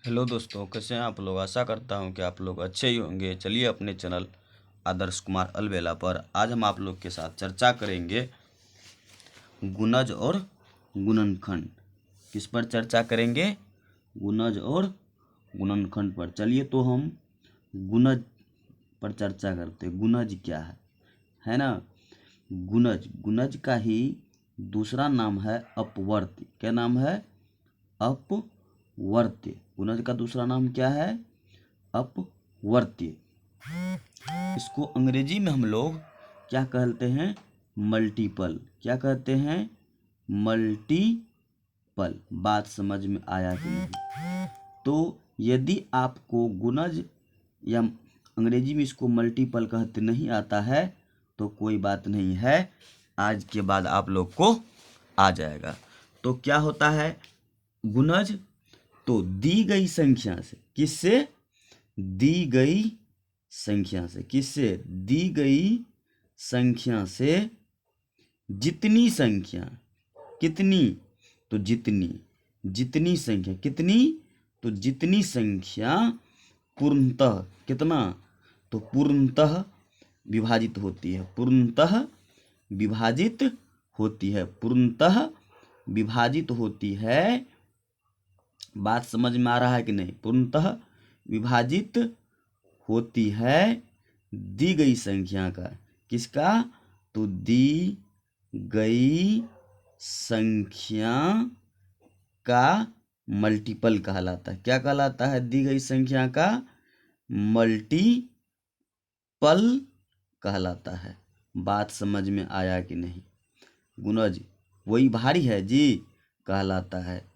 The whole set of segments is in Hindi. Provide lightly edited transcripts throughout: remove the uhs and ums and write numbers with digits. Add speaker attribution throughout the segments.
Speaker 1: हेलो दोस्तों, कैसे हैं आप लोग। आशा करता हूं कि आप लोग अच्छे ही होंगे। चलिए अपने चैनल आदर्श कुमार अलवेला पर आज हम आप लोग के साथ चर्चा करेंगे गुणज और गुणनखंड। किस पर चर्चा करेंगे? गुणज और गुणनखंड पर। चलिए तो हम गुणज पर चर्चा करते हैं। गुणज क्या है ना। गुणज गुणज का ही दूसरा नाम है अपवर्त्य। क्या नाम है? अपवर्त्य। गुणज का दूसरा नाम क्या है? अपवर्त्य। इसको अंग्रेजी में हम लोग क्या कहते हैं? मल्टीपल। क्या कहते हैं? मल्टीपल। बात समझ में आया कि नहीं? तो यदि आपको गुणज या अंग्रेजी में इसको मल्टीपल कहते नहीं आता है तो कोई बात नहीं है, आज के बाद आप लोग को आ जाएगा। तो क्या होता है गुणज? तो दी गई संख्या से, किससे? दी गई संख्या से। किससे? दी गई संख्या से जितनी संख्या, कितनी? तो जितनी। जितनी संख्या कितनी? तो जितनी संख्या पूर्णतः, कितना? तो पूर्णतः विभाजित होती है। पूर्णतः विभाजित होती है। पूर्णतः विभाजित होती है। बात समझ में आ रहा है कि नहीं? पूर्णतः विभाजित होती है दी गई संख्या का। किसका? तो दी गई संख्या का मल्टीपल कहलाता है। क्या कहलाता है? दी गई संख्या का मल्टीपल कहलाता है। बात समझ में आया कि नहीं? गुणज वही भारी है जी, कहलाता है।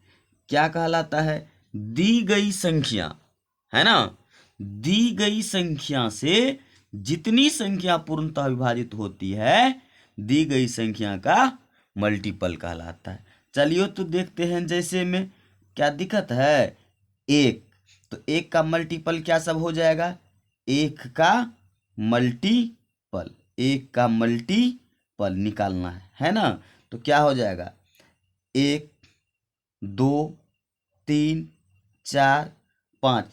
Speaker 1: क्या कहलाता है? दी गई संख्या, है ना। दी गई संख्या से जितनी संख्या पूर्णतः विभाजित होती है, दी गई संख्या का मल्टीपल कहलाता है। चलिए तो देखते हैं। जैसे में क्या दिक्कत है? एक। तो एक का मल्टीपल क्या सब हो जाएगा? एक का मल्टीपल। एक का मल्टीपल निकालना है ना। तो क्या हो जाएगा? 1 2 3 4 5।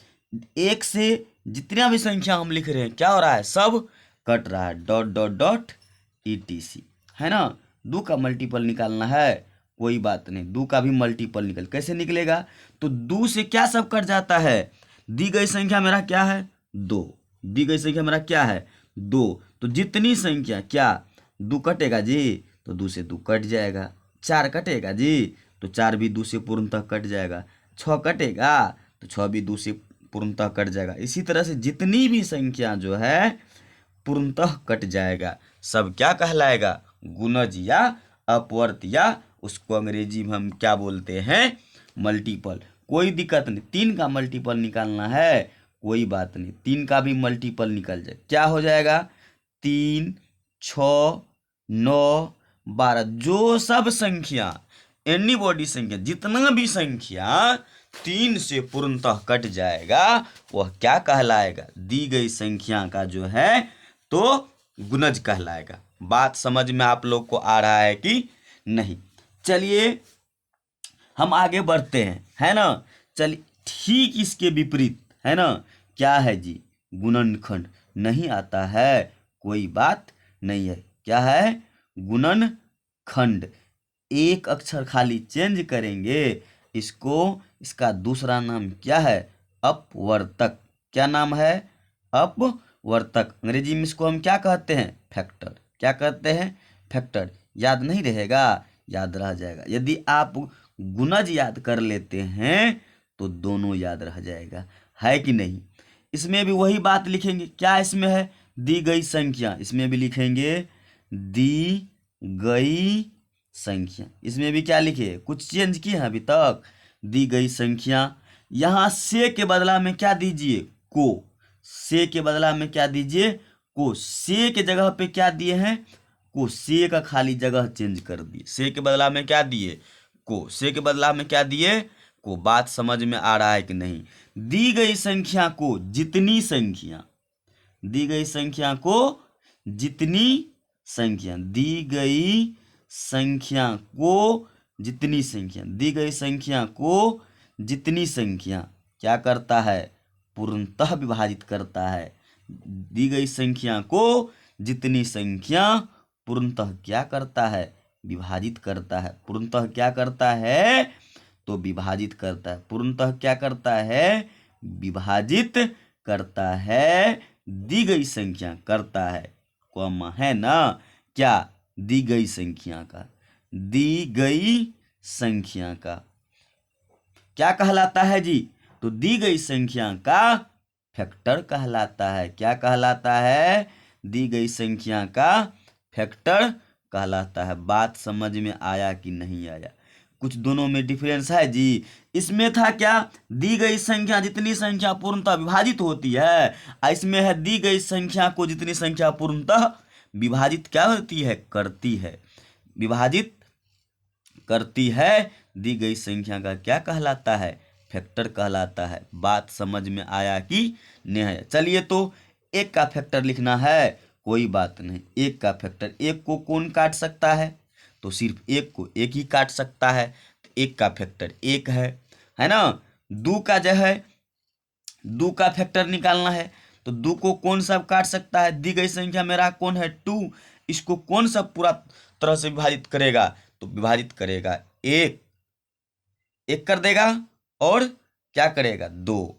Speaker 1: एक से जितना भी संख्या हम लिख रहे हैं क्या हो रहा है? सब कट रहा है। डॉट डॉट डॉट ETC, है ना। 2 का मल्टीपल निकालना है, कोई बात नहीं। 2 का भी मल्टीपल निकल कैसे निकलेगा? तो 2 से क्या सब कट जाता है? दी गई संख्या मेरा क्या है? 2। दी गई संख्या मेरा क्या है? 2। तो जितनी संख्या, क्या 2 कटेगा जी? तो 2 से 2 कट जाएगा। 4 कटेगा जी? तो 4 भी 2 से पूर्णतः कट जाएगा। 6 कटेगा? तो 6 भी 2 से पूर्णतः कट जाएगा। इसी तरह से जितनी भी संख्या जो है पूर्णतः कट जाएगा, सब क्या कहलाएगा? गुणज या अपवर्त, या उसको अंग्रेजी में हम क्या बोलते हैं? मल्टीपल। कोई दिक्कत नहीं। 3 का मल्टीपल निकालना है, कोई बात नहीं। 3 का भी मल्टीपल निकल जाए। क्या हो जाएगा? 3 6 9 12। जो सब संख्या, एनी बॉडी संख्या, जितना भी संख्या 3 से पूर्णतः कट जाएगा वह क्या कहलाएगा? दी गई संख्या का जो है तो गुणज कहलाएगा। बात समझ में आप लोग को आ रहा है कि नहीं? चलिए हम आगे बढ़ते हैं, है ना। चलिए ठीक इसके विपरीत, है ना। क्या है जी? गुणनखंड। नहीं आता है, कोई बात नहीं है। क्या है? गुणनखंड। एक अक्षर खाली चेंज करेंगे इसको। इसका दूसरा नाम क्या है? अपवर्तक। क्या नाम है? अपवर्तक। अंग्रेजी में इसको हम क्या कहते हैं? फैक्टर। क्या कहते हैं? फैक्टर। याद नहीं रहेगा? याद रह जाएगा। यदि आप गुणज याद कर लेते हैं तो दोनों याद रह जाएगा, है कि नहीं। इसमें भी वही बात लिखेंगे। क्या इसमें है? दी गई संख्या। इसमें भी लिखेंगे दी गई संख्या। इसमें भी क्या लिखे? कुछ चेंज किए हैं अभी तक? दी गई संख्या। यहाँ से के बदला में क्या दीजिए? को। से के बदला में क्या दीजिए? को। से के जगह पे क्या दिए हैं? को। से का खाली जगह चेंज कर दिए। से के बदला में क्या दिए? को। से के बदला में क्या दिए? को। बात समझ में आ रहा है कि नहीं? दी गई संख्या को जितनी संख्या, दी गई संख्या को जितनी संख्या, दी गई संख्या को जितनी संख्या, दी गई संख्या को जितनी संख्या क्या करता है, पूर्णतः विभाजित करता है। दी गई संख्या को जितनी संख्या पूर्णतः क्या करता है, विभाजित करता है। पूर्णतः क्या करता है, तो विभाजित करता है। पूर्णतः क्या करता है, विभाजित करता है। दी गई संख्या करता है, कॉमा है ना, क्या, दी गई संख्या का, दी गई संख्या का क्या कहलाता है जी, तो दी गई संख्या का फैक्टर कहलाता है। क्या कहलाता है, दी गई संख्या का फैक्टर कहलाता है। बात समझ में आया कि नहीं आया, कुछ दोनों में डिफरेंस है जी। इसमें था क्या, दी गई संख्या जितनी संख्या पूर्णतः विभाजित होती है, इसमें है दी गई संख्या को जितनी संख्या पूर्णतः विभाजित क्या होती है, करती है, विभाजित करती है। दी गई संख्या का क्या कहलाता है, फैक्टर कहलाता है। बात समझ में आया कि नहीं आया। चलिए तो एक का फैक्टर लिखना है, कोई बात नहीं, एक का फैक्टर, एक को कौन काट सकता है, तो सिर्फ एक को एक ही काट सकता है, तो एक का फैक्टर एक है ना। दो का जो है, दो का फैक्टर निकालना है, तो दो को कौन सा काट सकता है, दी गई संख्या मेरा कौन है, टू, इसको कौन सा पूरा तरह से विभाजित करेगा, तो विभाजित करेगा एक, एक कर देगा और क्या करेगा, दो।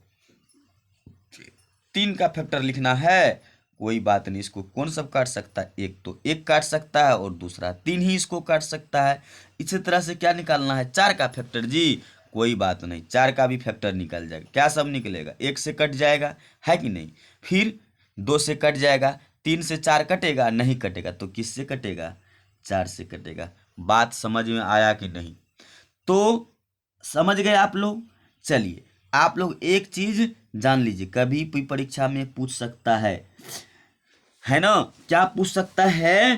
Speaker 1: तीन का फैक्टर लिखना है, कोई बात नहीं, इसको कौन सब काट सकता है, एक तो एक काट सकता है और दूसरा तीन ही इसको काट सकता है। इसी तरह से क्या निकालना है, चार का फैक्टर जी, कोई बात नहीं, चार का भी फैक्टर निकल जाएगा। क्या सब निकलेगा, एक से कट जाएगा, है कि नहीं, फिर दो से कट जाएगा, तीन से चार कटेगा, नहीं कटेगा, तो किससे कटेगा, चार से कटेगा। बात समझ में आया कि नहीं, तो समझ गए आप लोग। चलिए आप लोग एक चीज जान लीजिए, कभी भी परीक्षा में पूछ सकता है ना, क्या पूछ सकता है,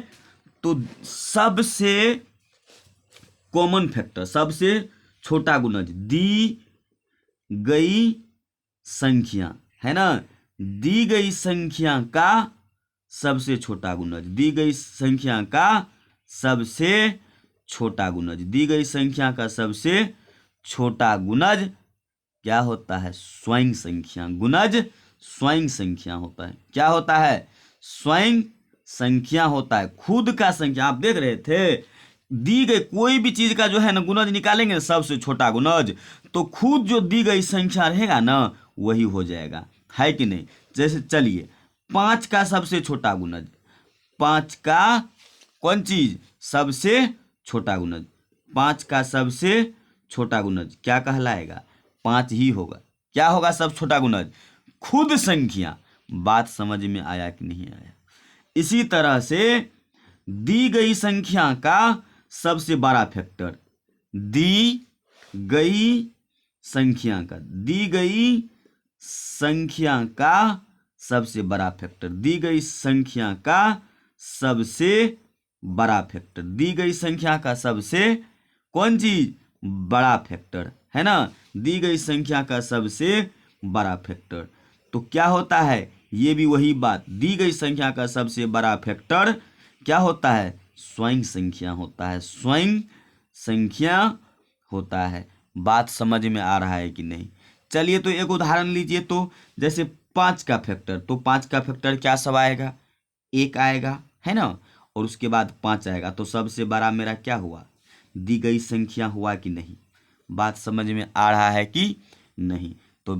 Speaker 1: तो सबसे कॉमन फैक्टर, सबसे छोटा गुणज, दी गई संख्या, है ना, दी गई संख्या का सबसे छोटा गुणज, दी गई संख्या का सबसे छोटा गुणज, दी गई संख्या का सबसे छोटा गुणज क्या होता है, स्वयं संख्या। गुणज स्वयं संख्या होता है। क्या होता है, स्वयं संख्या होता है, खुद का संख्या। आप देख रहे थे, दी गई कोई भी चीज का जो है ना गुणज निकालेंगे, सबसे छोटा गुणज, तो खुद जो दी गई संख्या रहेगा ना वही हो जाएगा, है कि नहीं। जैसे चलिए, पाँच का सबसे छोटा गुणज, पाँच का कौन चीज, सबसे छोटा गुणज, पाँच का सबसे छोटा गुणज क्या कहलाएगा, पाँच ही होगा। क्या होगा सब छोटा गुणज, खुद संख्या। बात समझ में आया कि नहीं आया। इसी तरह से दी गई संख्या का सबसे बड़ा फैक्टर, दी गई संख्या का, दी गई संख्या का सबसे बड़ा फैक्टर, दी गई संख्या का सबसे बड़ा फैक्टर, दी गई संख्या का सबसे कौन चीज, बड़ा फैक्टर, है ना, दी गई संख्या का सबसे बड़ा फैक्टर। तो क्या होता है, ये भी वही बात, दी गई संख्या का सबसे बड़ा फैक्टर क्या होता है, स्वयं संख्या होता है, स्वयं संख्या होता है। बात समझ में आ रहा है कि नहीं। चलिए तो एक उदाहरण लीजिए, तो जैसे पाँच का फैक्टर, तो पाँच का फैक्टर क्या सब आएगा, एक आएगा, है ना, और उसके बाद पाँच आएगा, तो सबसे बड़ा मेरा क्या हुआ, दी गई संख्या हुआ कि नहीं। बात समझ में आ रहा है कि नहीं। तो